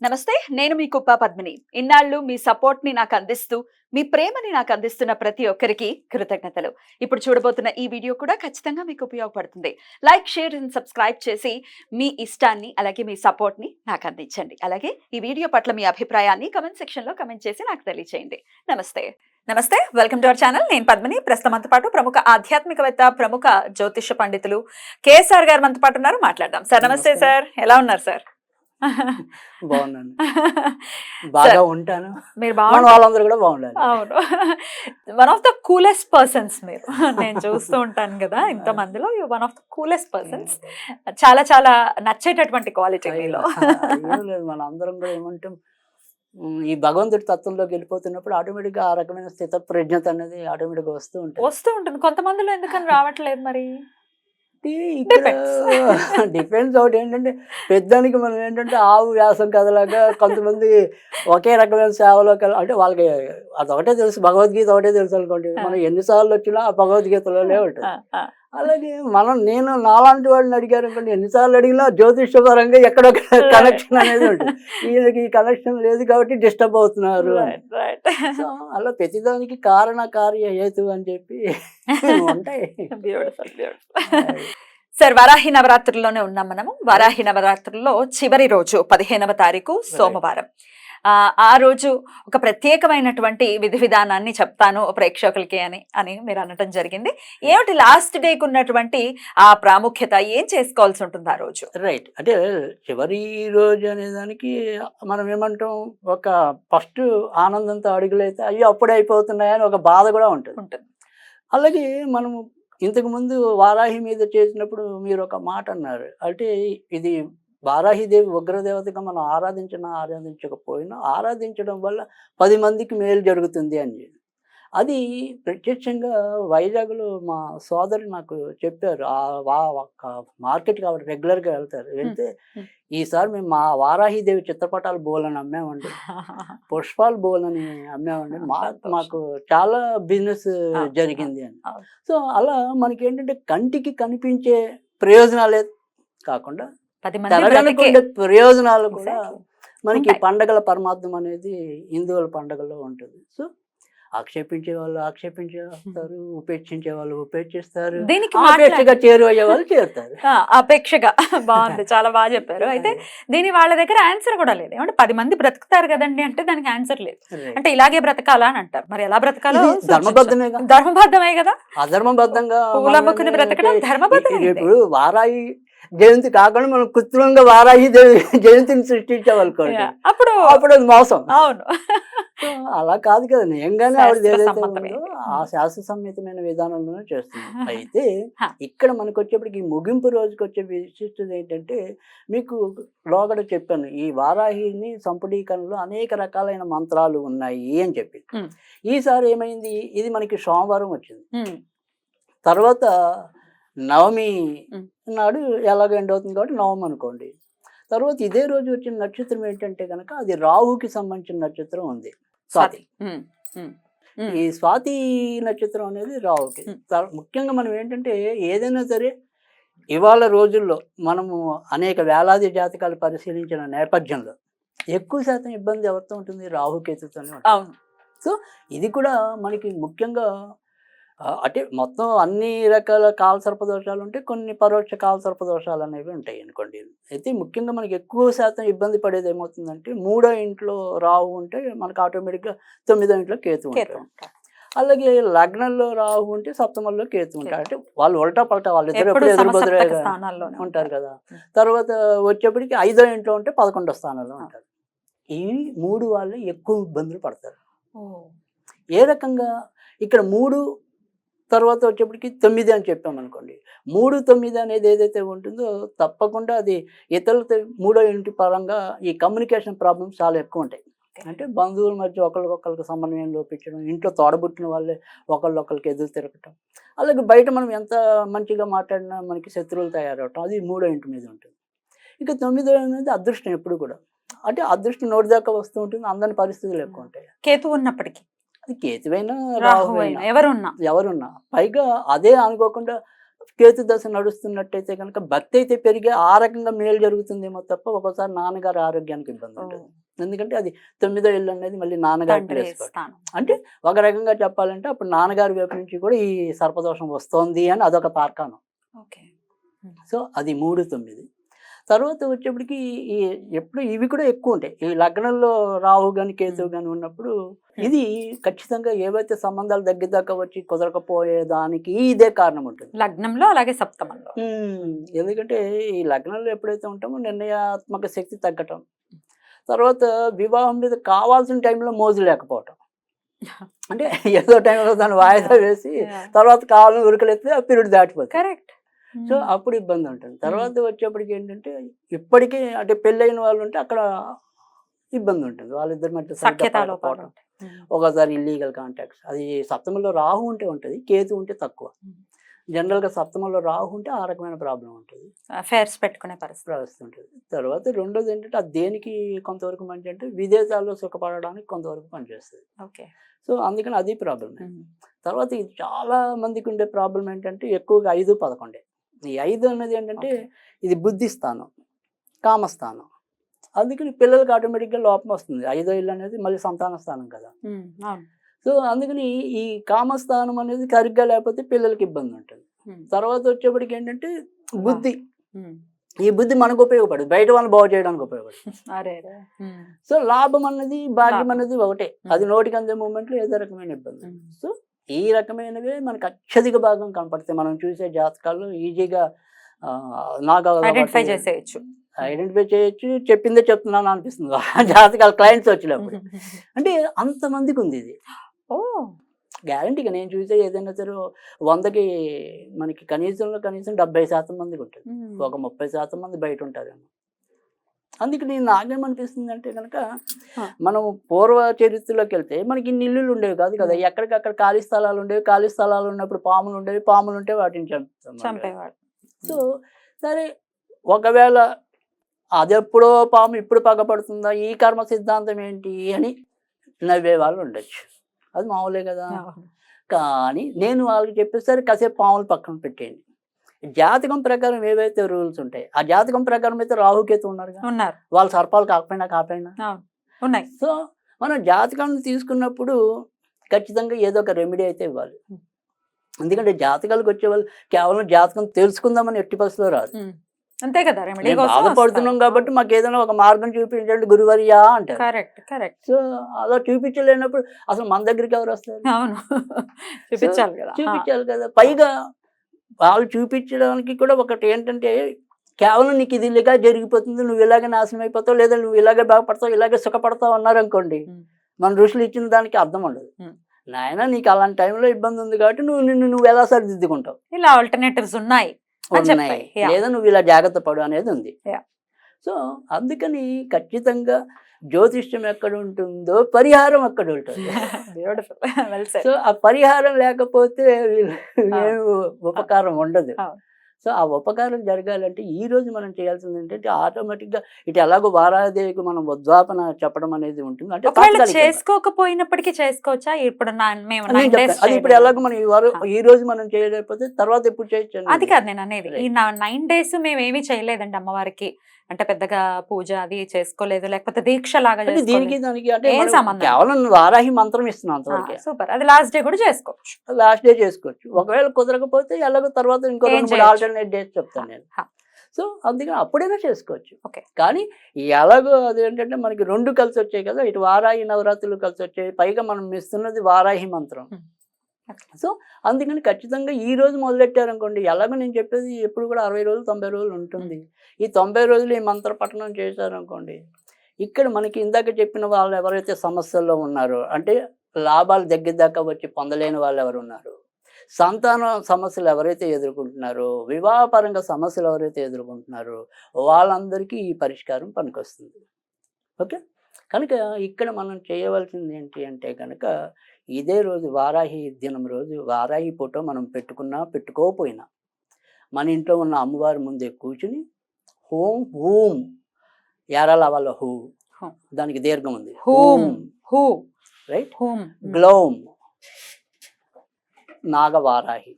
నమస్తే, నేను మీ కుప్ప పద్మిని. ఇన్నాళ్ళు మీ సపోర్ట్‌ని నాకందిస్తూ, మీ ప్రేమని నాకందిస్తున్న ప్రతి ఒక్కరికి కృతజ్ఞతలు. ఇప్పుడు చూడబోతున్న ఈ వీడియో కూడా ఖచ్చితంగా మీకు ఉపయోగపడుతుంది. లైక్, షేర్ అండ్ సబ్స్క్రైబ్ చేసి మీ ఇష్టాన్ని అలాగే మీ సపోర్ట్‌ని నాకందించండి. అలాగే ఈ వీడియో పట్ల మీ అభిప్రాయాన్ని కామెంట్ సెక్షన్‌లో కామెంట్ చేసి నాకు తెలియజేయండి. నమస్తే. నమస్తే, వెల్కమ్ టు అవర్ ఛానల్. నేను పద్మిని. ప్రస్తుతం మనతో పాటు ప్రముఖ ఆధ్యాత్మికవేత్త, ప్రముఖ జ్యోతిష పండితులు కేఎస్ఆర్ గారు మనతో పాటు ఉన్నారు. మాట్లాడదాం. సార్ నమస్తే సార్. ఎలా ఉన్నారు సార్? బాగున్నాను. బాగా ఉంటాను. మీరు మన బాగుంటారు. వాళ్ళందరూ కూడా బాగుండాలి. అవును. One of the coolest persons మీరు. నేను చూస్తూ ఉంటాను కదా ఇంత మందిలో, you one of the coolest persons. చాలా చాలా నచ్చేటటువంటి క్వాలిటీ మీలో. ఏం లేదు, మన అందరం కూడా ఏమంటాం, ఈ భగవంతుడి తత్వంలోకి వెళ్ళిపోతున్నప్పుడు ఆటోమేటిక్గా ఆ రకమైన స్థిత ప్రజ్ఞత అనేది ఆటోమేటిక్గా వస్తూ ఉంటుంది. వస్తూ ఉంటుంది. కొంతమందిలో ఎందుకని రావట్లేదు మరి? ఇక్కడ డిఫరెన్స్ ఒకటి ఏంటంటే, పెద్దానికి మనం ఏంటంటే ఆవు వ్యాసం కథలాగా కొంతమంది ఒకే రకమైన సేవలోకి అంటే వాళ్ళకి అదొకటే తెలుసు, భగవద్గీత ఒకటే తెలుసు అనుకోండి. మనం ఎన్నిసార్లు వచ్చినా ఆ భగవద్గీతలోనే ఉంటుంది. అలాగే నేను నాలాంటి వాళ్ళని అడిగారు అనుకోండి, ఎన్నిసార్లు అడిగినా జ్యోతిష్యపరంగా ఎక్కడో కనెక్షన్ అనేది ఉంటుంది. ఈయనకి ఈ కనెక్షన్ లేదు కాబట్టి డిస్టర్బ్ అవుతున్నారు. సో అలా ప్రతిదానికి కారణ కార్య హేతు అని చెప్పి ఉంటాయి. సార్, వరాహి నవరాత్రుల్లోనే ఉన్నాం మనము. వరాహి నవరాత్రుల్లో చివరి రోజు 15వ తారీఖు సోమవారం. ఆ రోజు ఒక ప్రత్యేకమైనటువంటి విధి విధానాన్ని చెప్తాను ప్రేక్షకులకి అని మీరు అనటం జరిగింది. ఏమిటి లాస్ట్ డేకి ఉన్నటువంటి ఆ ప్రాముఖ్యత? ఏం చేసుకోవాల్సి ఉంటుంది ఆ రోజు? రైట్. అంటే చివరి రోజు అనే దానికి మనం ఏమంటాం, ఒక ఫస్ట్ ఆనందంతో అడుగులైతే అయ్యో అప్పుడే అయిపోతున్నాయని ఒక బాధ కూడా ఉంటుంది. అలాగే మనము ఇంతకుముందు వారాహి మీద చేసినప్పుడు మీరు ఒక మాట అన్నారు. అంటే ఇది వారాహిదేవి ఉగ్రదేవతగా మనం ఆరాధించకపోయినా ఆరాధించడం వల్ల 10 మందికి మేలు జరుగుతుంది అని చెప్పి. అది ప్రత్యక్షంగా వైజాగ్లో మా సోదరు నాకు చెప్పారు. మార్కెట్కి ఆవిడ రెగ్యులర్గా వెళ్తారు. వెళ్తే ఈసారి మేము మా వారాహిదేవి చిత్రపటాలు బోలని అమ్మామండి, పుష్పాలు బోలని అమ్మామండి, మాకు చాలా బిజినెస్ జరిగింది అని. సో అలా మనకి ఏంటంటే కంటికి కనిపించే ప్రయోజనాలే కాకుండా తెలగనుకుండే ప్రయోజనాలు కూడా మనకి పండగల పరమార్థం అనేది హిందువుల పండగల్లో ఉంటుంది. సో ఆక్షేపించే వాళ్ళు ఆక్షేపించేస్తారు, ఉపేక్షించే వాళ్ళు ఉపేక్షిస్తారు, అపేక్షగా చేరువయ్యే వాళ్ళు చేరుతారు. అపేక్షగా బాగుంది, చాలా బాగా చెప్పారు. అయితే దీని వాళ్ళ దగ్గర ఆన్సర్ కూడా లేదు. ఏమంటే 10 మంది బ్రతుకుతారు కదండి అంటే దానికి ఆన్సర్ లేదు. అంటే ఇలాగే బ్రతకాలా అని అంటారు. మరి ఎలా బ్రతకాలో ధర్మబద్ధమే కదా. అధర్మబద్ధంగా పూలమ్ముకుని బ్రతకడం ధర్మబద్ధం. ఇప్పుడు వారాయి జయంతి కాకుండా మనం కృత్రిమంగా వారాహి జయంతిని సృష్టించామనుకోండి, అప్పుడు అది మోసం. అవును, అలా కాదు కదా. నిజంగానే ఆవిడ ఏదైతే ఉందో ఆ శాస్త్ర సమ్మతమైన విధానంలోనే చేస్తుంది. అయితే ఇక్కడ మనకు వచ్చేప్పటికి ఈ ముగింపు రోజుకి వచ్చే విశిష్టత ఏంటంటే, మీకు లోగడ చెప్పాను, ఈ వారాహిని సంపుటీకరణలో అనేక రకాలైన మంత్రాలు ఉన్నాయి అని చెప్పి. ఈసారి ఏమైంది, ఇది మనకి సోమవారం వచ్చింది. తర్వాత నవమి నాడు ఎలాగ ఎండ్ అవుతుంది కాబట్టి నవమి అనుకోండి. తర్వాత ఇదే రోజు వచ్చిన నక్షత్రం ఏంటంటే కనుక అది రాహుకి సంబంధించిన నక్షత్రం ఉంది, స్వాతి. ఈ స్వాతి నక్షత్రం అనేది రాహుకి. ముఖ్యంగా మనం ఏంటంటే ఏదైనా సరే ఇవాళ రోజుల్లో మనము అనేక వేలాది జాతకాలు పరిశీలించిన నేపథ్యంలో ఎక్కువ శాతం ఇబ్బంది ఎవరితో ఉంటుంది, రాహుకేతుతోనే ఉంటుంది. సో ఇది కూడా మనకి ముఖ్యంగా అంటే మొత్తం అన్ని రకాల కాలసర్పదోషాలు ఉంటాయి, కొన్ని పరోక్ష కాలసర్పదోషాలు అనేవి ఉంటాయి అనుకోండి. అయితే ముఖ్యంగా మనకి ఎక్కువ శాతం ఇబ్బంది పడేది ఏమవుతుందంటే, 3వ ఇంట్లో రాహు ఉంటే మనకు ఆటోమేటిక్గా 9వ ఇంట్లో కేతు ఉంటాడు. అలాగే లగ్నంలో రాహు ఉంటే సప్తమంలో కేతు ఉంటాడు. అంటే వాళ్ళు ఉల్టా పల్టా, వాళ్ళిద్దరు ఎప్పుడు ఎదురుబెదురుగా ఉంటారు కదా. తర్వాత వచ్చేప్పటికి 5వ ఇంట్లో ఉంటే 11వ స్థానంలో ఉంటారు. ఈ 3 వాళ్ళు ఎక్కువ ఇబ్బందులు పడతారు. ఏ రకంగా ఇక్కడ 3 తర్వాత వచ్చేప్పటికి 9 అని చెప్పాం అనుకోండి. 3, 9 అనేది ఏదైతే ఉంటుందో తప్పకుండా అది ఇతరులతో 3వ ఇంటి పరంగా ఈ కమ్యూనికేషన్ ప్రాబ్లమ్స్ చాలా ఎక్కువ ఉంటాయి. అంటే బంధువుల మధ్య ఒకరికొకరికి సమన్వయం లోపించడం, ఇంట్లో తోడబుట్టిన వాళ్ళే ఒకళ్ళొకరికి ఎదురు తిరగటం, అలాగే బయట మనం ఎంత మంచిగా మాట్లాడినా మనకి శత్రువులు తయారవటం, అది 3వ ఇంటి మీద ఉంటుంది. ఇక 9వ అనేది అదృష్టం ఎప్పుడు కూడా. అంటే అదృష్టం నోటి దాకా వస్తూ ఉంటుంది, అందరి పరిస్థితులు ఎక్కువ ఉంటాయి. కేతు ఉన్నప్పటికీ అది కేతువైనా రాహువైనా ఎవరున్నా పైగా అదే అనుకోకుండా కేతు దశ నడుస్తున్నట్టయితే కనుక భక్తి అయితే పెరిగి ఆ రకంగా మేలు జరుగుతుందేమో తప్ప ఒక్కోసారి నాన్నగారి ఆరోగ్యానికి ఇబ్బంది ఉంటుంది. ఎందుకంటే అది 9వ ఇల్లు అనేది మళ్ళీ నాన్నగారి ప్లేస్. అంటే ఒక రకంగా చెప్పాలంటే అప్పుడు నాన్నగారి వైపు నుంచి కూడా ఈ సర్పదోషం వస్తోంది అని అదొక తార్కాణం. సో అది 3, 9. తర్వాత వచ్చేప్పటికి ఈ ఎప్పుడు ఇవి కూడా ఎక్కువ ఉంటాయి. ఈ లగ్నంలో రాహు కానీ కేతువు కానీ ఉన్నప్పుడు ఇది ఖచ్చితంగా ఏవైతే సంబంధాలు దగ్గరదాకా వచ్చి కుదరకపోయేదానికి ఇదే కారణం ఉంటుంది లగ్నంలో, అలాగే సప్తమంలో. ఎందుకంటే ఈ లగ్నంలో ఎప్పుడైతే ఉంటామో నిర్ణయాత్మక శక్తి తగ్గటం, తర్వాత వివాహం మీద కావాల్సిన టైంలో మోజు లేకపోవటం. అంటే ఏదో టైంలో దాన్ని వాయిదా వేసి తర్వాత కావాలని ఉరకలెత్తే ఆ పీరియడ్ దాటిపోతుంది. కరెక్ట్. సో అప్పుడు ఇబ్బంది ఉంటుంది. తర్వాత వచ్చేప్పటికి ఏంటంటే ఇప్పటికీ అంటే పెళ్ళైన వాళ్ళు ఉంటే అక్కడ ఇబ్బంది ఉంటుంది. వాళ్ళిద్దరి మధ్య సఖ్యతపోవటం, ఒకసారి ఇల్లీగల్ కాంటాక్ట్స్. అది సప్తమంలో రాహు ఉంటే ఉంటుంది, కేతు ఉంటే తక్కువ. జనరల్గా సప్తమంలో రాహు ఉంటే ఆ రకమైన ప్రాబ్లం ఉంటుంది, అఫైర్స్ పెట్టుకునే పరిస్థితి ఉంటుంది. తర్వాత రెండోది ఏంటంటే అది దేనికి కొంతవరకు మంచి అంటే విదేశాల్లో సుఖపడడానికి కొంతవరకు పనిచేస్తుంది. ఓకే. సో అందుకని అది ప్రాబ్లం. తర్వాత ఇది చాలా మందికి ఉండే ప్రాబ్లం ఏంటంటే ఎక్కువగా 5, 11. ఈ 5 అన్నది ఏంటంటే ఇది బుద్ధి స్థానం, కామస్థానం. అందుకని పిల్లలకి ఆటోమేటిక్గా లోపం వస్తుంది. 5వ ఇల్లు అనేది మళ్ళీ సంతాన స్థానం కదా. సో అందుకని ఈ కామస్థానం అనేది సరిగ్గా లేకపోతే పిల్లలకి ఇబ్బంది ఉంటుంది. తర్వాత వచ్చేప్పటికి ఏంటంటే బుద్ధి, ఈ బుద్ధి మనకు ఉపయోగపడదు, బయట వాళ్ళని బాగు చేయడానికి ఉపయోగపడుతుంది. సో లాభం అన్నది భాగ్యం అన్నది ఒకటే, అది నోటికి అందే మూమెంట్లో ఏదో రకమైన ఇబ్బంది. సో ఈ రకమైనవే మనకు అత్యధిక భాగం కనపడతాయి. మనం చూసే జాతకాల్లో ఈజీగా ఐడెంటిఫై చేసేయచ్చు, చెప్పిందే చెప్తున్నాను అనిపిస్తుంది జాతకాలు క్లయింట్స్ వచ్చినప్పుడు. అంటే అంతమందికి ఉంది ఇది. గ్యారంటీగా నేను చూసే ఏదైనా సరే 100కి మనకి కనీసం 70% మందికి ఉంటుంది, ఒక 30% మంది బయట ఉంటారేమో. అందుకని నాకేమనిపిస్తుంది అంటే కనుక మనం పూర్వ చరిత్రలోకి వెళ్తే మనకి ఇన్ని ఇల్లులు ఉండేవి కాదు కదా. ఎక్కడికక్కడ ఖాళీ స్థలాలు ఉండేవి, ఖాళీ స్థలాలు ఉన్నప్పుడు పాములు ఉండేవి, పాములు ఉంటే వాటిని చంపేవాడు. సో సరే, ఒకవేళ అదెప్పుడో పాము ఇప్పుడు పగపడుతుందా, ఈ కర్మ సిద్ధాంతం ఏంటి అని నవ్వే వాళ్ళు ఉండొచ్చు, అది మామూలే కదా. కానీ నేను వాళ్ళకి చెప్పేసరికి కాసేపు పాములు పక్కన పెట్టేయండి. జాతకం ప్రకారం ఏవైతే రూల్స్ ఉంటాయి, ఆ జాతకం ప్రకారం అయితే రాహుకేతు ఉన్నారు, వాళ్ళు సర్పాలు కాకపోయినా ఉన్నాయి. సో మనం జాతకాన్ని తీసుకున్నప్పుడు ఖచ్చితంగా ఏదో ఒక రెమెడీ అయితే ఇవ్వాలి. ఎందుకంటే జాతకాలకు వచ్చేవాళ్ళు కేవలం జాతకం తెలుసుకుందామని ఎట్టి పరిస్థితిలో రాదు. అంతే కదా, బాధపడుతున్నాం కాబట్టి మాకు ఏదైనా ఒక మార్గం చూపించండి గురువర్యా అంటారు. Correct correct. సో అలా చూపించలేనప్పుడు అసలు మన దగ్గరికి ఎవరు వస్తారు? చూపించాలి కదా. పైగా వాళ్ళు చూపించడానికి కూడా ఒకటి ఏంటంటే కేవలం నీకు ఇది ఇలాగా జరిగిపోతుంది, నువ్వు ఇలాగే నాశనం అయిపోతావు, లేదా నువ్వు ఇలాగే బాగుపడతావు, ఇలాగే సుఖపడతావు అన్నారనుకోండి, మన ఋషులు ఇచ్చిన దానికి అర్థం ఉండదు. నాయన నీకు అలాంటి టైంలో ఇబ్బంది ఉంది కాబట్టి నువ్వు ఎలా సరిదిద్దుకుంటావు, ఇలా ఆల్టర్నేటివ్స్ ఉన్నాయి, లేదా నువ్వు ఇలా జాగ్రత్త పడు అనేది ఉంది. సో అందుకని ఖచ్చితంగా జ్యోతిష్యం ఎక్కడ ఉంటుందో పరిహారం అక్కడ ఉంటుంది. సో ఆ పరిహారం లేకపోతే ఉపకారం ఉండదు. సో ఆ ఉపకారం జరగాలంటే ఈ రోజు మనం చేయాల్సింది ఏంటంటే ఆటోమేటిక్గా ఇటు ఎలాగో వారాదేవికి మనం ఉద్వాపన చెప్పడం అనేది ఉంటుంది. అంటే చేసుకోకపోయినప్పటికీ చేసుకోవచ్చా? ఇప్పుడు అది ఇప్పుడు ఎలాగో మనం ఈ రోజు మనం చేయలేకపోతే తర్వాత ఎప్పుడు చేయొచ్చు అది కాదు నేను అనేది. ఈ 9 days మేము ఏమీ చేయలేదండి అమ్మవారికి, అంటే పెద్దగా పూజ అది చేసుకోలేదు, లేకపోతే దీక్ష లాగా దీనికి దానికి అంటే కేవలం వారాహి మంత్రం ఇస్తున్నాం అంతవరకు. సూపర్. అది లాస్ట్ డే కూడా చేసుకోవచ్చు, లాస్ట్ డే చేసుకోవచ్చు. ఒకవేళ కుదరకపోతే ఎలాగో తర్వాత ఇంకో 2-3 ఆల్టర్నేట్ డేస్ చెప్తాను నేను. సో అందుకని అప్పుడైనా చేసుకోవచ్చు. కానీ ఎలాగో అదేంటంటే మనకి 2 కలిసి వచ్చాయి కదా, ఇటు వారాహి నవరాత్రులు కలిసి వచ్చాయి, పైగా మనం ఇస్తున్నది వారాహి మంత్రం. సో అందుకని ఖచ్చితంగా ఈ రోజు మొదలెట్టారనుకోండి, ఎలాగో నేను చెప్పేది ఎప్పుడు కూడా 60 రోజులు 90 రోజులు ఉంటుంది. ఈ 90 రోజులు ఈ మంత్ర పఠనం చేశారనుకోండి, ఇక్కడ మనకి ఇందాక చెప్పిన వాళ్ళు ఎవరైతే సమస్యల్లో ఉన్నారో, అంటే లాభాలు దగ్గర దాకా వచ్చి పొందలేని వాళ్ళు ఎవరు ఉన్నారు, సంతాన సమస్యలు ఎవరైతే ఎదుర్కొంటున్నారో, వివాహపరంగా సమస్యలు ఎవరైతే ఎదుర్కొంటున్నారో వాళ్ళందరికీ ఈ పరిష్కారం పనికొస్తుంది. ఓకే. కనుక ఇక్కడ మనం చేయవలసింది ఏంటి అంటే కనుక ఇదే రోజు వారాహి దినం రోజు వారాహి ఫోటో మనం పెట్టుకున్నా పెట్టుకోకపోయినా మన ఇంట్లో ఉన్న అమ్మవారి ముందే కూర్చుని హోం హూం యారాల హూ, దానికి దీర్ఘం ఉంది, హూం హూ, రైట్, గ్లౌం నాగవారాహి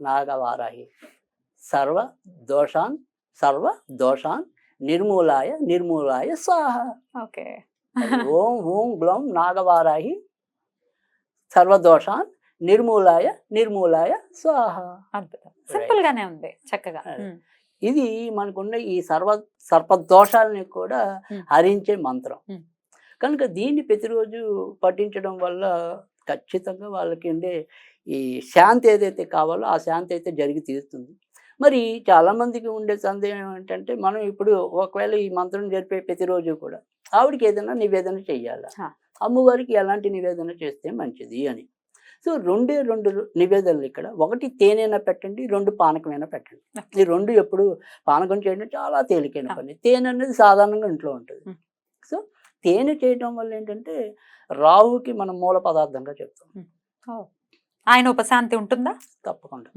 నాగవారాహి సర్వ దోషాన్ నిర్మూలాయ స్వాహ. ఓకే. ఓం హూం గ్లౌం నాగవారాహి సర్వదోషాన్ నిర్మూలాయ స్వాహ. అద్భుతం. సింపుల్ గానే ఉంది చక్కగా. ఇది మనకున్న ఈ సర్పదోషాలని కూడా హరించే మంత్రం. కనుక దీన్ని ప్రతిరోజు పఠించడం వల్ల ఖచ్చితంగా వాళ్ళకి ఉండే ఈ శాంతి ఏదైతే కావాలో ఆ శాంతి అయితే జరిగి తీరుతుంది. మరి చాలామందికి ఉండే సందేహం ఏంటంటే, మనం ఇప్పుడు ఒకవేళ ఈ మంత్రం జరిపే ప్రతిరోజు కూడా ఆవిడకి ఏదైనా నివేదన చెయ్యాలా, అమ్మవారికి ఎలాంటి నివేదన చేస్తే మంచిది అని. సో రెండు నివేదనలు ఇక్కడ. ఒకటి తేనెైనా పెట్టండి, 2 పానకమైనా పెట్టండి. ఈ 2 ఎప్పుడు పానకం చేయడం చాలా తేలికైన పని. తేనె అనేది సాధారణంగా ఇంట్లో ఉంటుంది. సో తేనె చేయడం వల్ల ఏంటంటే రాహుకి మనం మూల పదార్థంగా చెప్తాం. ఆయన ఉపశాంతి ఉంటుందా? తప్పకుండా.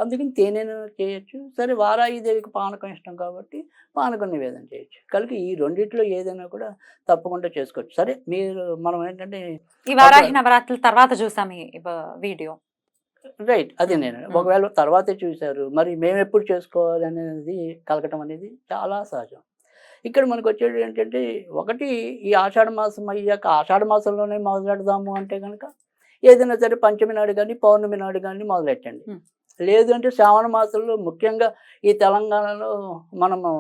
అందుకని తేనెను చేయొచ్చు. సరే, వారాహిదేవికి పానకం ఇష్టం కాబట్టి పానకం నివేదన చేయొచ్చు. కనుక ఈ రెండిట్లో ఏదైనా కూడా తప్పకుండా చేసుకోవచ్చు. సరే, మనం ఏంటంటే ఈ వారాహి నవరాత్రుల తర్వాత చూసాం ఈ వీడియో. రైట్, అదే నేను ఒకవేళ తర్వాతే చూశారు, మరి మేము ఎప్పుడు చేసుకోవాలి అనేది కలగటం అనేది చాలా సహజం. ఇక్కడ మనకు వచ్చేది ఏంటంటే, ఒకటి ఈ ఆషాఢ మాసం అయ్యాక ఆషాఢ మాసంలోనే మొదలెడదాము అంటే కనుక ఏదైనా సరే పంచమి నాడు కానీ పౌర్ణమి నాడు కానీ మొదలెట్టండి. లేదు అంటే శ్రావణ మాసంలో, ముఖ్యంగా ఈ తెలంగాణలో మనము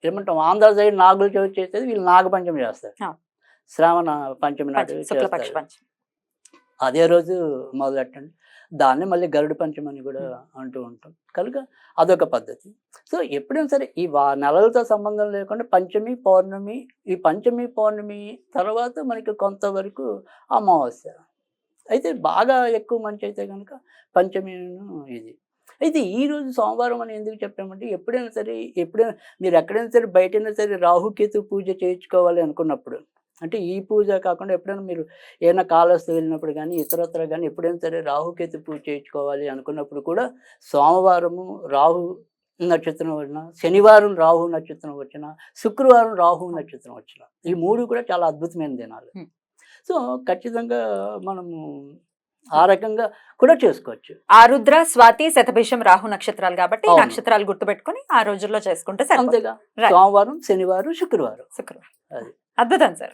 ఏమంటాం, ఆంధ్ర సైడ్ నాగుల చవితి చేసేది, వీళ్ళు నాగపంచమి చేస్తారు. శ్రావణ పంచమి నాడు అదే రోజు మొదలెట్టండి. దాన్ని మళ్ళీ గరుడ పంచమి అని కూడా అంటూ ఉంటాం. కనుక అదొక పద్ధతి. సో ఎప్పుడైనా సరే ఈ నెలలతో సంబంధం లేకుండా పంచమి పౌర్ణమి, ఈ పంచమి పౌర్ణమి తర్వాత మనకి కొంతవరకు అమావాస్య అయితే బాగా ఎక్కువ మంచి అయితే కనుక పంచమి ఇది. అయితే ఈరోజు సోమవారం అని ఎందుకు చెప్పామంటే, ఎప్పుడైనా మీరు ఎక్కడైనా సరే బయటైనా సరే రాహుకేతు పూజ చేయించుకోవాలి అనుకున్నప్పుడు, అంటే ఈ పూజ కాకుండా ఎప్పుడైనా మీరు ఏదైనా కాళహస్తి వెళ్ళినప్పుడు కానీ ఇతరత్ర కానీ ఎప్పుడైనా సరే రాహుకేతు పూజ చేయించుకోవాలి అనుకున్నప్పుడు కూడా సోమవారము రాహు నక్షత్రం వచ్చిన, శనివారం రాహు నక్షత్రం వచ్చిన, శుక్రవారం రాహు నక్షత్రం వచ్చిన, ఈ 3 కూడా చాలా అద్భుతమైన దినాలు. సో ఖచ్చితంగా మనము ఆ రకంగా కూడా చేసుకోవచ్చు. ఆరుద్ర, స్వాతి, శతభిషం రాహు నక్షత్రాలు కాబట్టి నక్షత్రాలు గుర్తుపెట్టుకుని ఆ రోజుల్లో చేసుకుంటే అంతేగా. సోమవారం, శనివారం, శుక్రవారం. అది అద్భుతం సార్.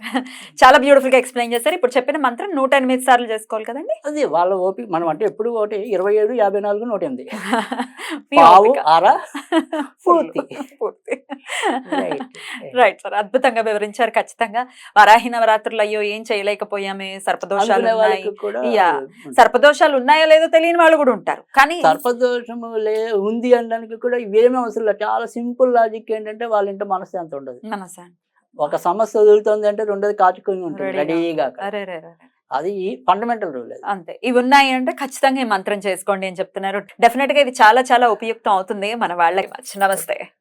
చాలా బ్యూటిఫుల్ గా ఎక్స్ప్లెయిన్ చేశారు. ఇప్పుడు చెప్పిన మంత్రం 108 సార్లు చేసుకోవాలి కదండి. అది వాళ్ళ ఓపిక. మనం అంటే ఎప్పుడు ఒకటి 27, 54, 108 పావు అర పూర్తి. రైట్ సార్, అద్భుతంగా వివరించారు. ఖచ్చితంగా వరాహి నవరాత్రులు అయ్యో ఏం చేయలేకపోయామే, సర్పదోషాలు సర్పదోషాలు ఉన్నాయో లేదో తెలియని వాళ్ళు కూడా ఉంటారు. కానీ సర్పదోషము ఉంది అనడానికి కూడా ఇవేమీ అవసరం లేదు. చాలా సింపుల్ లాజిక్ ఏంటంటే, వాళ్ళ ఇంట్లో మనశ్శాంతి ఉండదు. ఒక సమస్య వదులుతుంది అంటే రెండోది కాచుకొని ఉంటుంది రెడీగా. అది ఫండమెంటల్ రూల్ అంతే. ఇవి ఉన్నాయి అంటే ఖచ్చితంగా ఈ మంత్రం చేసుకోండి అని చెప్తున్నారు. డెఫినెట్ గా ఇది చాలా చాలా ఉపయుక్తం అవుతుంది మన వాళ్ళకి. నమస్తే.